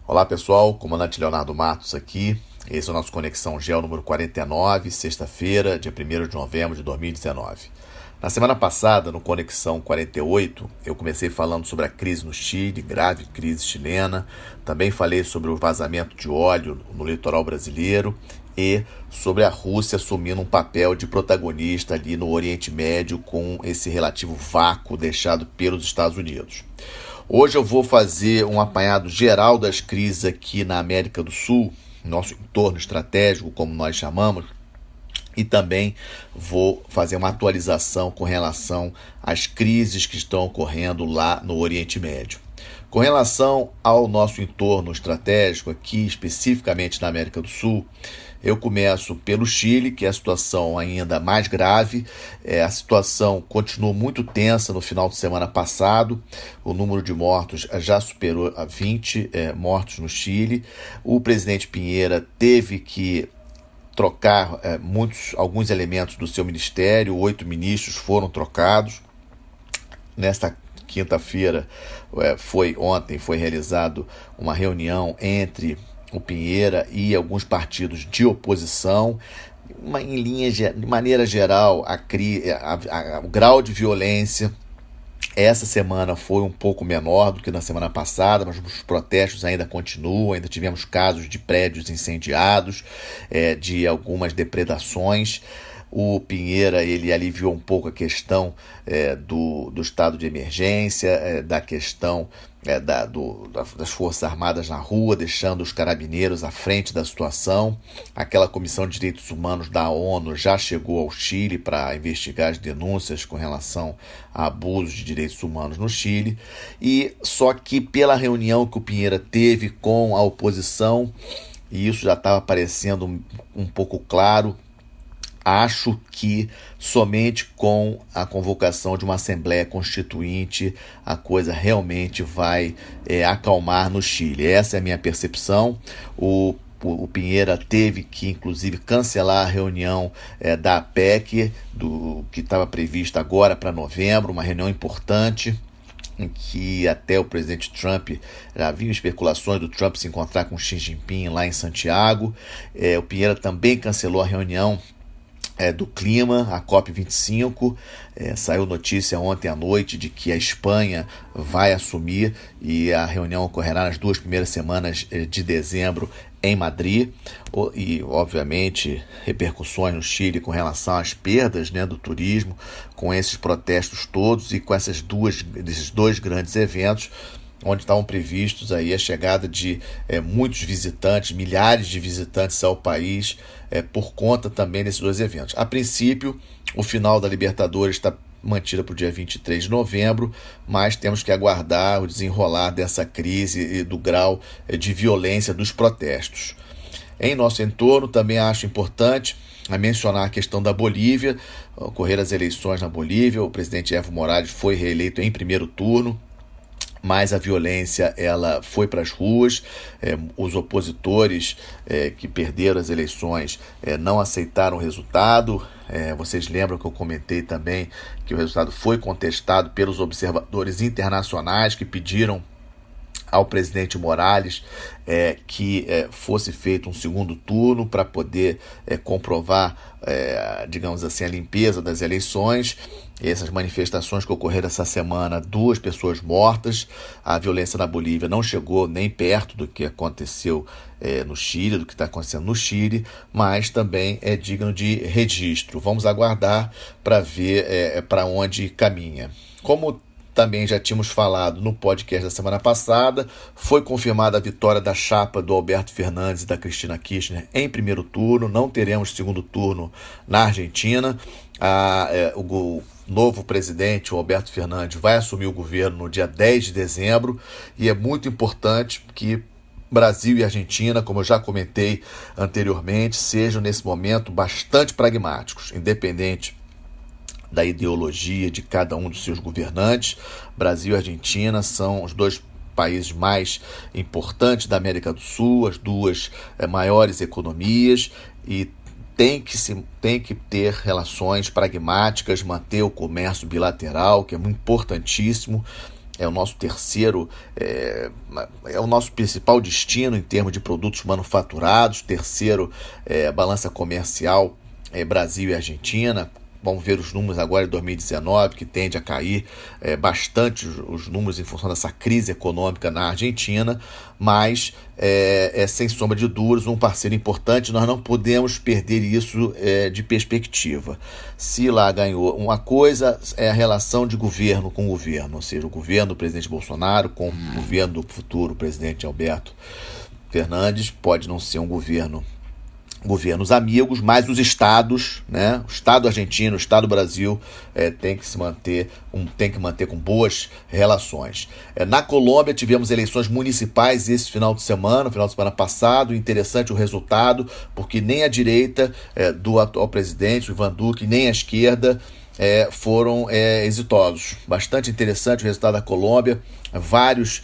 Olá pessoal, comandante Leonardo Matos aqui. Esse é o nosso Conexão Geo número 49, sexta-feira, dia 1º de novembro de 2019. Na semana passada, no Conexão 48, eu comecei falando sobre a crise no Chile, grave crise chilena. Também falei sobre o vazamento de óleo no litoral brasileiro e sobre a Rússia assumindo um papel de protagonista ali no Oriente Médio com esse relativo vácuo deixado pelos Estados Unidos. Hoje eu vou fazer um apanhado geral das crises aqui na América do Sul, nosso entorno estratégico, como nós chamamos, e também vou fazer uma atualização com relação às crises que estão ocorrendo lá no Oriente Médio. Com relação ao nosso entorno estratégico aqui, especificamente na América do Sul, eu começo pelo Chile, que é a situação ainda mais grave. A situação continuou muito tensa no final de semana passado. O número de mortos já superou a 20 mortos no Chile. O presidente Piñera teve que trocar alguns elementos do seu ministério. 8 ministros foram trocados. Nesta quinta-feira, ontem foi realizada uma reunião entre o Piñera e alguns partidos de oposição. De maneira geral, o grau de violência essa semana foi um pouco menor do que na semana passada, mas os protestos ainda continuam, ainda tivemos casos de prédios incendiados, de algumas depredações. O Piñera ele aliviou um pouco a questão do estado de emergência, da questão das Forças Armadas na rua, deixando os carabineiros à frente da situação. Aquela Comissão de Direitos Humanos da ONU já chegou ao Chile para investigar as denúncias com relação a abusos de direitos humanos no Chile. E só que pela reunião que o Piñera teve com a oposição, e isso já estava parecendo um pouco claro, acho que somente com a convocação de uma Assembleia Constituinte a coisa realmente vai acalmar no Chile. Essa é a minha percepção. O Piñera teve que, inclusive, cancelar a reunião da APEC, que estava prevista agora para novembro, uma reunião importante, em que até o presidente Trump, já havia especulações do Trump se encontrar com Xi Jinping lá em Santiago. O Piñera também cancelou a reunião do clima, a COP25. Saiu notícia ontem à noite de que a Espanha vai assumir e a reunião ocorrerá nas 2 primeiras semanas de dezembro em Madrid. E, obviamente, repercussões no Chile com relação às perdas do turismo, com esses protestos todos e com desses dois grandes eventos, onde estavam previstos aí a chegada de muitos visitantes, milhares de visitantes ao país, por conta também desses dois eventos. A princípio, o final da Libertadores está mantida para o dia 23 de novembro, mas temos que aguardar o desenrolar dessa crise e do grau de violência dos protestos. Em nosso entorno, também acho importante mencionar a questão da Bolívia. Ocorreram as eleições na Bolívia, o presidente Evo Morales foi reeleito em primeiro turno, mas a violência ela foi para as ruas. Os opositores que perderam as eleições não aceitaram o resultado. Vocês lembram que eu comentei também que o resultado foi contestado pelos observadores internacionais que pediram ao presidente Morales que fosse feito um segundo turno para poder comprovar, digamos assim, a limpeza das eleições. Essas manifestações que ocorreram essa semana, 2 pessoas mortas. A violência na Bolívia não chegou nem perto do que aconteceu no Chile, do que está acontecendo no Chile, mas também é digno de registro. Vamos aguardar para ver para onde caminha. Como também já tínhamos falado no podcast da semana passada, foi confirmada a vitória da chapa do Alberto Fernandes e da Cristina Kirchner em primeiro turno. Não teremos segundo turno na Argentina. O novo presidente, o Alberto Fernandes, vai assumir o governo no dia 10 de dezembro e é muito importante que Brasil e Argentina, como eu já comentei anteriormente, sejam nesse momento bastante pragmáticos, independente da ideologia de cada um dos seus governantes. Brasil e Argentina são os 2 países mais importantes da América do Sul, as 2 maiores economias, e tem que ter relações pragmáticas, manter o comércio bilateral, que é muito importantíssimo. é o nosso terceiro, é o nosso principal destino em termos de produtos manufaturados, terceiro balança comercial Brasil e Argentina. Vamos ver os números agora de 2019, que tende a cair bastante os números em função dessa crise econômica na Argentina, mas sem sombra de dúvidas, um parceiro importante. Nós não podemos perder isso de perspectiva. Se lá ganhou uma coisa, é a relação de governo com governo, ou seja, o governo do presidente Bolsonaro com o governo do futuro presidente Alberto Fernandes. Pode não ser um governos amigos, mas os estados, né? O Estado argentino, o Estado Brasil tem que manter com boas relações. Na Colômbia tivemos eleições municipais esse final de semana passado. Interessante o resultado, porque nem a direita do atual presidente, o Ivan Duque, nem a esquerda foram exitosos. Bastante interessante o resultado da Colômbia. Várias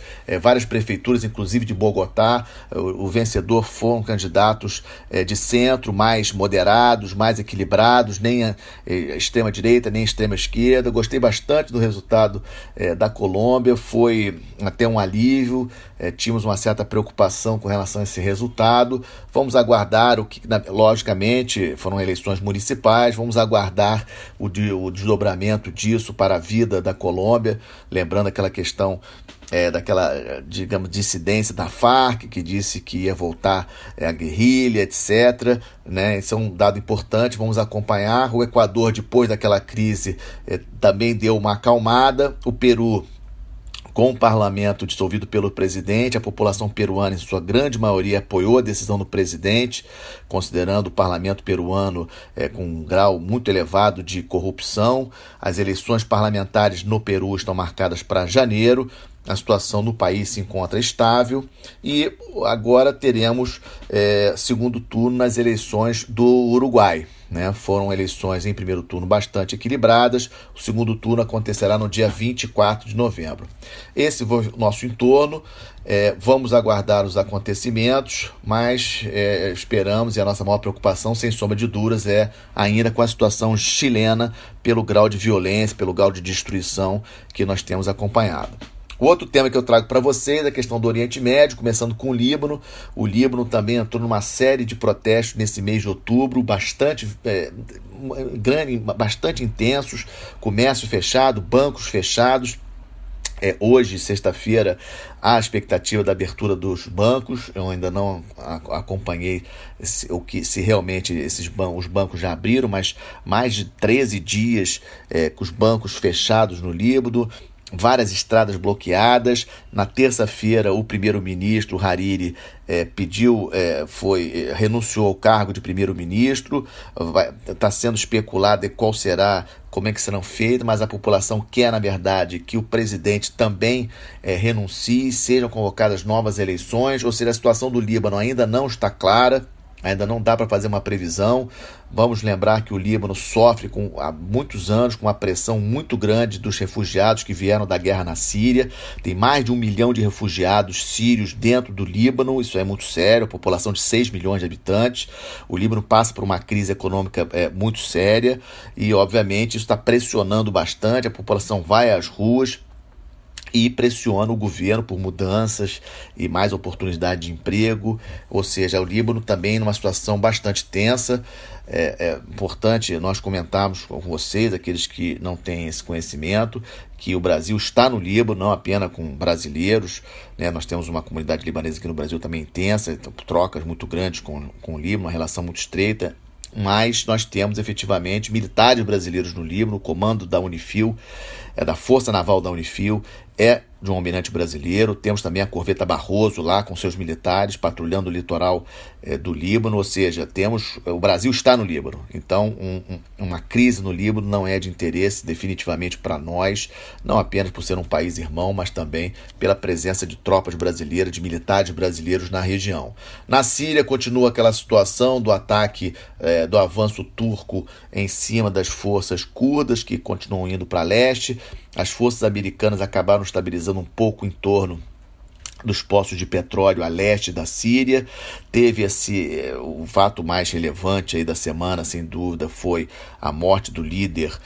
prefeituras, inclusive de Bogotá, o vencedor foram candidatos de centro, mais moderados, mais equilibrados, nem a extrema-direita, nem a extrema-esquerda. Gostei bastante do resultado da Colômbia, foi até um alívio. Tínhamos uma certa preocupação com relação a esse resultado. Vamos aguardar logicamente, foram eleições municipais, vamos aguardar o desdobramento disso para a vida da Colômbia, lembrando aquela questão daquela, digamos, dissidência da Farc, que disse que ia voltar a guerrilha, etc. Né? Isso é um dado importante, vamos acompanhar. O Equador, depois daquela crise, também deu uma acalmada. O Peru, com o parlamento dissolvido pelo presidente, a população peruana, em sua grande maioria, apoiou a decisão do presidente, considerando o parlamento peruano com um grau muito elevado de corrupção. As eleições parlamentares no Peru estão marcadas para janeiro. A situação no país se encontra estável e agora teremos segundo turno nas eleições do Uruguai. Né? Foram eleições em primeiro turno bastante equilibradas. O segundo turno acontecerá no dia 24 de novembro. Esse foi o nosso entorno. Vamos aguardar os acontecimentos, mas esperamos, e a nossa maior preocupação, sem sombra de dúvidas, é ainda com a situação chilena, pelo grau de violência, pelo grau de destruição que nós temos acompanhado. O outro tema que eu trago para vocês é a questão do Oriente Médio, começando com o Líbano. O Líbano também entrou numa série de protestos nesse mês de outubro, bastante intensos, comércio fechado, bancos fechados. Hoje, sexta-feira, há a expectativa da abertura dos bancos. Eu ainda não acompanhei se realmente os bancos já abriram, mas mais de 13 dias com os bancos fechados no Líbano. Várias estradas bloqueadas. Na terça-feira, o primeiro-ministro Hariri renunciou ao cargo de primeiro-ministro. Está sendo especulado como é que serão feitas, mas a população quer, na verdade, que o presidente também renuncie, sejam convocadas novas eleições. Ou seja, a situação do Líbano ainda não está clara. Ainda não dá para fazer uma previsão. Vamos lembrar que o Líbano sofre há muitos anos com uma pressão muito grande dos refugiados que vieram da guerra na Síria. Tem mais de 1 milhão de refugiados sírios dentro do Líbano. Isso é muito sério, a população de 6 milhões de habitantes. O Líbano passa por uma crise econômica muito séria e, obviamente, isso está pressionando bastante. A população vai às ruas e pressiona o governo por mudanças e mais oportunidade de emprego. Ou seja, o Líbano também numa situação bastante tensa. É importante nós comentarmos com vocês, aqueles que não têm esse conhecimento, que o Brasil está no Líbano, não apenas com brasileiros, né? Nós temos uma comunidade libanesa aqui no Brasil também intensa, então, trocas muito grandes com o Líbano, uma relação muito estreita. Mas nós temos efetivamente militares brasileiros no Líbano. O comando da Unifil, da Força Naval da Unifil, é de um almirante brasileiro. Temos também a corveta Barroso lá com seus militares patrulhando o litoral do Líbano. Ou seja, o Brasil está no Líbano. Então, uma crise no Líbano não é de interesse definitivamente para nós, não apenas por ser um país irmão, mas também pela presença de tropas brasileiras, de militares brasileiros na região. Na Síria continua aquela situação do ataque, do avanço turco em cima das forças curdas que continuam indo para leste. As forças americanas acabaram estabilizando um pouco o entorno dos poços de petróleo a leste da Síria. Teve o fato mais relevante aí da semana, sem dúvida, foi a morte do líder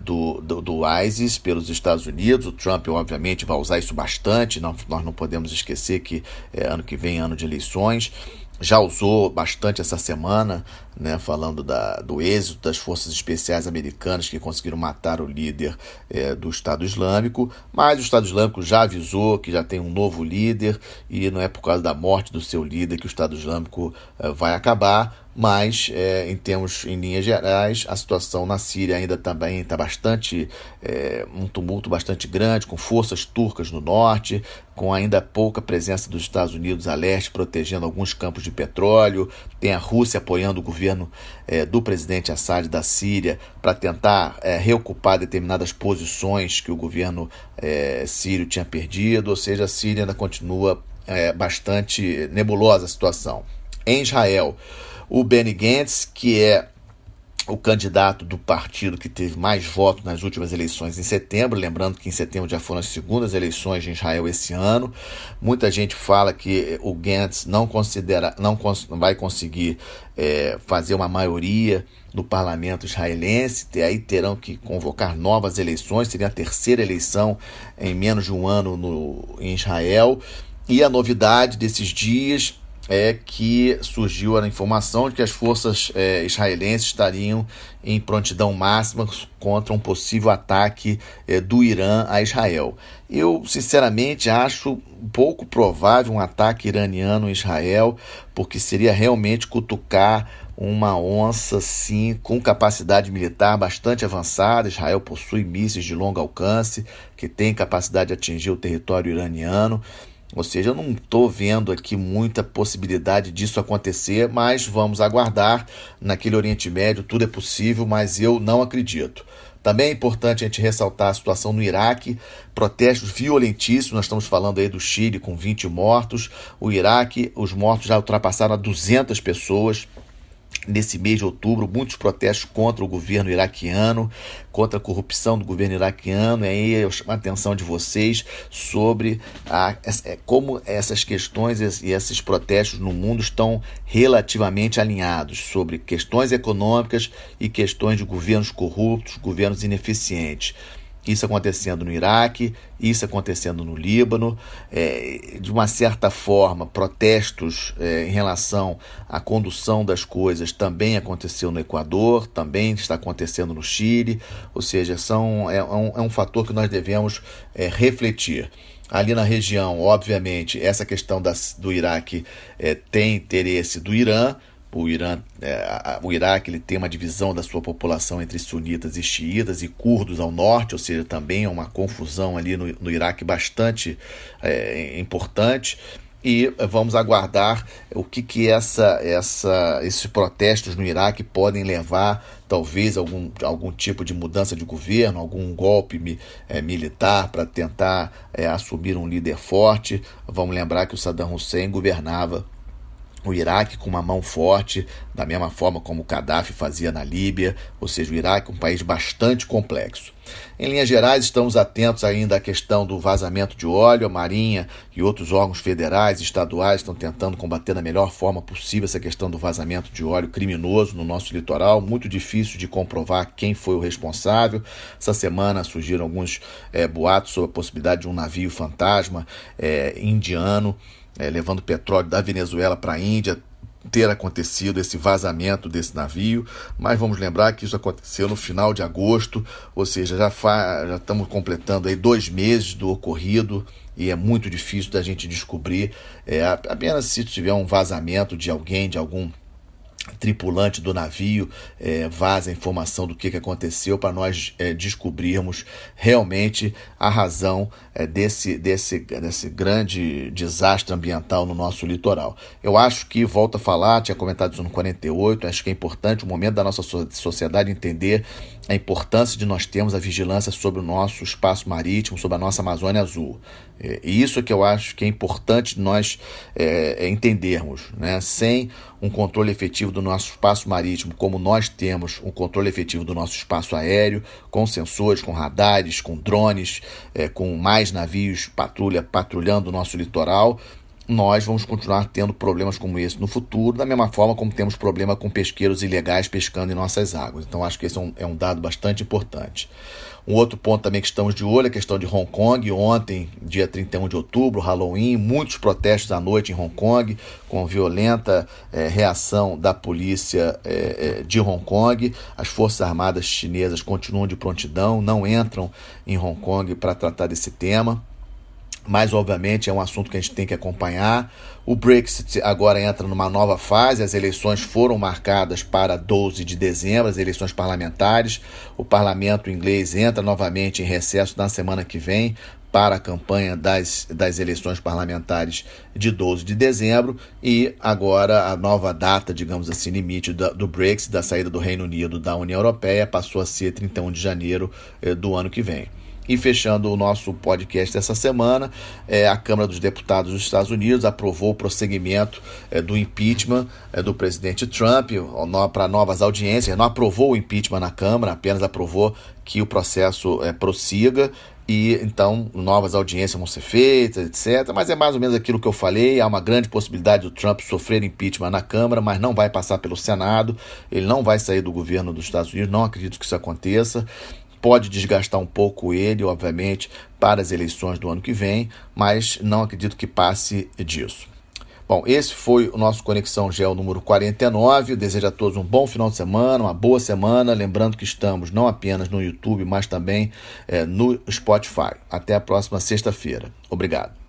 do ISIS pelos Estados Unidos. O Trump, obviamente, vai usar isso bastante. Nós não podemos esquecer que ano que vem é ano de eleições. Já usou bastante essa semana, né, falando do êxito das forças especiais americanas que conseguiram matar o líder do Estado Islâmico, mas o Estado Islâmico já avisou que já tem um novo líder e não é por causa da morte do seu líder que o Estado Islâmico vai acabar. Mas, em linhas gerais, a situação na Síria ainda também está um tumulto bastante grande, com forças turcas no norte, com ainda pouca presença dos Estados Unidos a leste, protegendo alguns campos de petróleo. Tem a Rússia apoiando o governo do presidente Assad da Síria para tentar reocupar determinadas posições que o governo sírio tinha perdido. Ou seja, a Síria ainda continua bastante nebulosa a situação. Em Israel, o Benny Gantz, que é o candidato do partido que teve mais votos nas últimas eleições em setembro, lembrando que em setembro já foram as segundas eleições em Israel esse ano. Muita gente fala que o Gantz não vai conseguir fazer uma maioria no parlamento israelense, e aí terão que convocar novas eleições. Seria a terceira eleição em menos de um ano em Israel. E a novidade desses dias é que surgiu a informação de que as forças israelenses estariam em prontidão máxima contra um possível ataque do Irã a Israel. Eu, sinceramente, acho pouco provável um ataque iraniano em Israel, porque seria realmente cutucar uma onça, sim, com capacidade militar bastante avançada. Israel possui mísseis de longo alcance que têm capacidade de atingir o território iraniano. Ou seja, eu não estou vendo aqui muita possibilidade disso acontecer, mas vamos aguardar. Naquele Oriente Médio tudo é possível, mas eu não acredito. Também é importante a gente ressaltar a situação no Iraque, protestos violentíssimos. Nós estamos falando aí do Chile com 20 mortos. O Iraque, os mortos já ultrapassaram a 200 pessoas. Nesse mês de outubro, muitos protestos contra o governo iraquiano, contra a corrupção do governo iraquiano. E aí eu chamo a atenção de vocês sobre como essas questões e esses protestos no mundo estão relativamente alinhados, sobre questões econômicas e questões de governos corruptos, governos ineficientes. Isso acontecendo no Iraque, isso acontecendo no Líbano. De uma certa forma, protestos em relação à condução das coisas também aconteceu no Equador, também está acontecendo no Chile. Ou seja, é um fator que nós devemos refletir. Ali na região, obviamente, essa questão do Iraque tem interesse do Irã. O Iraque ele tem uma divisão da sua população entre sunitas e xiitas e curdos ao norte, ou seja, também é uma confusão ali no Iraque bastante importante. E vamos aguardar o que esses protestos no Iraque podem levar, talvez algum tipo de mudança de governo, algum golpe militar para tentar assumir um líder forte. Vamos lembrar que o Saddam Hussein governava o Iraque com uma mão forte, da mesma forma como o Gaddafi fazia na Líbia. Ou seja, o Iraque é um país bastante complexo. Em linhas gerais, estamos atentos ainda à questão do vazamento de óleo. A Marinha e outros órgãos federais e estaduais estão tentando combater da melhor forma possível essa questão do vazamento de óleo criminoso no nosso litoral. Muito difícil de comprovar quem foi o responsável. Essa semana surgiram alguns boatos sobre a possibilidade de um navio fantasma indiano levando petróleo da Venezuela para a Índia, ter acontecido esse vazamento desse navio. Mas vamos lembrar que isso aconteceu no final de agosto, ou seja, já estamos completando aí 2 meses do ocorrido e é muito difícil da gente descobrir, apenas se tiver um vazamento de alguém, de algum tripulante do navio, vaza a informação do que aconteceu para nós descobrirmos realmente a razão desse grande desastre ambiental no nosso litoral. Eu acho que, volto a falar, tinha comentado isso no 48, acho que é importante o momento da nossa sociedade entender a importância de nós termos a vigilância sobre o nosso espaço marítimo, sobre a nossa Amazônia Azul. E isso que eu acho que é importante nós entendermos, né? Sem um controle efetivo do nosso espaço marítimo como nós temos um controle efetivo do nosso espaço aéreo, com sensores, com radares, com drones, com mais navios patrulhando o nosso litoral, nós vamos continuar tendo problemas como esse no futuro, da mesma forma como temos problema com pesqueiros ilegais pescando em nossas águas. Então, acho que esse é um dado bastante importante. Um outro ponto também que estamos de olho é a questão de Hong Kong. Ontem, dia 31 de outubro, Halloween, muitos protestos à noite em Hong Kong, com violenta reação da polícia de Hong Kong. As Forças Armadas chinesas continuam de prontidão, não entram em Hong Kong para tratar desse tema. Mas, obviamente, é um assunto que a gente tem que acompanhar. O Brexit agora entra numa nova fase, as eleições foram marcadas para 12 de dezembro, as eleições parlamentares. O parlamento inglês entra novamente em recesso na semana que vem para a campanha das eleições parlamentares de 12 de dezembro e agora a nova data, digamos assim, limite do Brexit, da saída do Reino Unido da União Europeia, passou a ser 31 de janeiro do ano que vem. E fechando o nosso podcast dessa semana, a Câmara dos Deputados dos Estados Unidos aprovou o prosseguimento do impeachment do presidente Trump para novas audiências. Não aprovou o impeachment na Câmara, apenas aprovou que o processo prossiga e então novas audiências vão ser feitas, etc. Mas é mais ou menos aquilo que eu falei, há uma grande possibilidade do Trump sofrer impeachment na Câmara, mas não vai passar pelo Senado, ele não vai sair do governo dos Estados Unidos, não acredito que isso aconteça. Pode desgastar um pouco ele, obviamente, para as eleições do ano que vem, mas não acredito que passe disso. Bom, esse foi o nosso Conexão Geo número 49. Eu desejo a todos um bom final de semana, uma boa semana. Lembrando que estamos não apenas no YouTube, mas também no Spotify. Até a próxima sexta-feira. Obrigado.